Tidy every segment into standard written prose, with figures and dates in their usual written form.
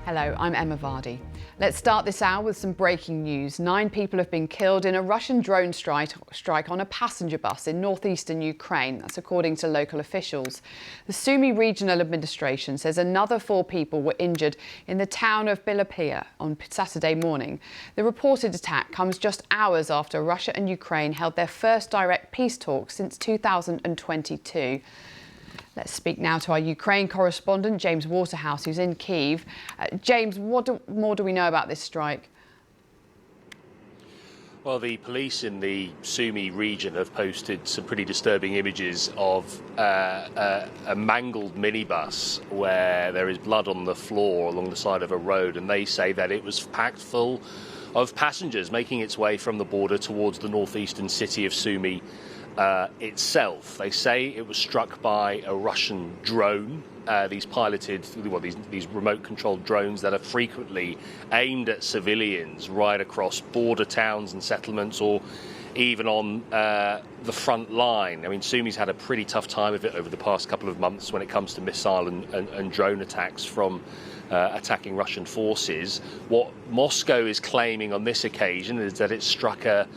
Hello, I'm Emma Vardy. Let's start this hour with some breaking news. 9 people have been killed in a Russian drone strike on a passenger bus in northeastern Ukraine. That's according to local officials. The Sumy regional administration says another 4 people were injured in the town of Bilopillia on Saturday morning. The reported attack comes just hours after Russia and Ukraine held their first direct peace talks since 2022. Let's speak now to our Ukraine correspondent, James Waterhouse, who's in Kyiv. James, what more do we know about this strike? Well, the police in the Sumy region have posted some pretty disturbing images of a mangled minibus where there is blood on the floor along the side of a road, and they say that it was packed full of passengers making its way from the border towards the northeastern city of Sumy itself. They say it was struck by a Russian drone. These remote-controlled drones that are frequently aimed at civilians right across border towns and settlements, or even on the front line. I mean, Sumy's had a pretty tough time of it over the past couple of months when it comes to missile and drone attacks from attacking Russian forces. What Moscow is claiming on this occasion is that it struck a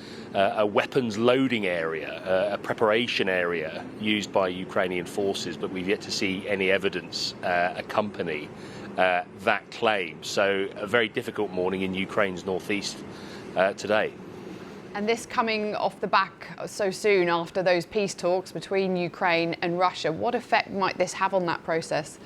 weapons loading area, a preparation area used by Ukrainian forces, but we've yet to see any evidence accompany that claim. So a very difficult morning in Ukraine's northeast today. And this coming off the back so soon after those peace talks between Ukraine and Russia, what effect might this have on that process?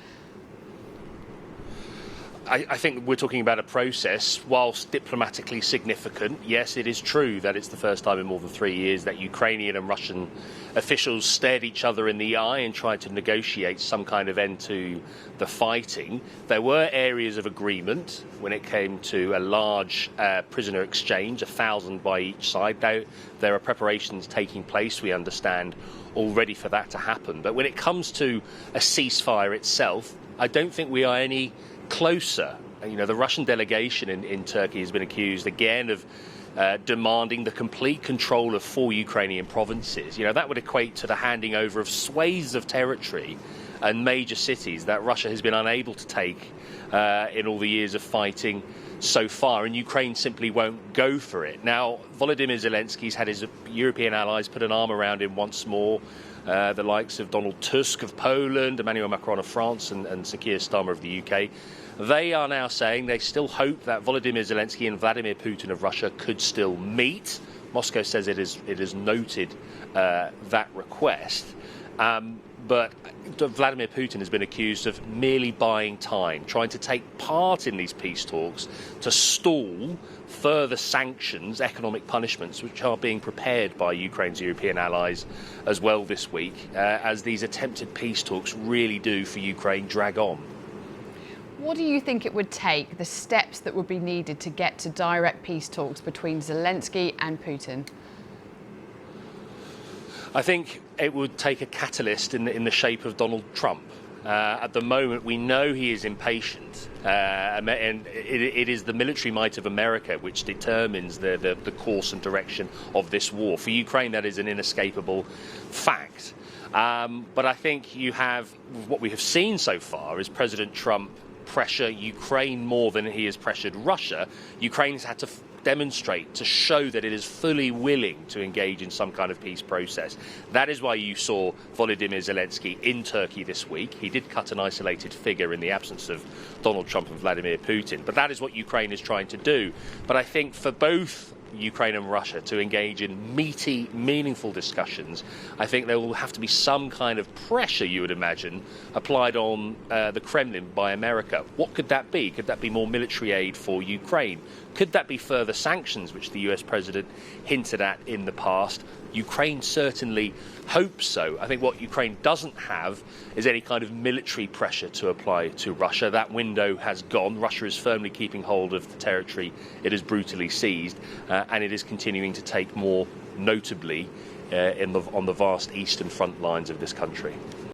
I think we're talking about a process, whilst diplomatically significant. Yes, it is true that it's the first time in more than 3 years that Ukrainian and Russian officials stared each other in the eye and tried to negotiate some kind of end to the fighting. There were areas of agreement when it came to a large prisoner exchange, 1,000 by each side. Now, there are preparations taking place, we understand, already for that to happen. But when it comes to a ceasefire itself, I don't think we are any closer. You know, the Russian delegation in Turkey has been accused again of demanding the complete control of 4 Ukrainian provinces. You know, that would equate to the handing over of swathes of territory and major cities that Russia has been unable to take in all the years of fighting so far, and Ukraine simply won't go for it. Now, Volodymyr Zelensky's had his European allies put an arm around him once more. The likes of Donald Tusk of Poland, Emmanuel Macron of France, and Sir Keir Starmer of the UK. They are now saying they still hope that Volodymyr Zelensky and Vladimir Putin of Russia could still meet. Moscow says it is noted that request. But Vladimir Putin has been accused of merely buying time, trying to take part in these peace talks to stall further sanctions, economic punishments, which are being prepared by Ukraine's European allies as well this week, as these attempted peace talks really do for Ukraine drag on. What do you think it would take, the steps that would be needed to get to direct peace talks between Zelensky and Putin? I think it would take a catalyst in the shape of Donald Trump. At the moment, we know he is impatient, and it is the military might of America which determines the course and direction of this war. For Ukraine, that is an inescapable fact. But I think what we have seen so far is President Trump pressure Ukraine more than he has pressured Russia. Ukraine has had to demonstrate, to show that it is fully willing to engage in some kind of peace process. That is why you saw Volodymyr Zelensky in Turkey this week. He did cut an isolated figure in the absence of Donald Trump and Vladimir Putin. But that is what Ukraine is trying to do. But I think for both Ukraine and Russia to engage in meaty, meaningful discussions, I think there will have to be some kind of pressure, you would imagine, applied on the Kremlin by America. What could that be? Could that be more military aid for Ukraine? Could that be further sanctions, which the US president hinted at in the past? Ukraine certainly hopes so. I think what Ukraine doesn't have is any kind of military pressure to apply to Russia. That window has gone. Russia is firmly keeping hold of the territory it has brutally seized, and it is continuing to take more notably on the vast eastern front lines of this country.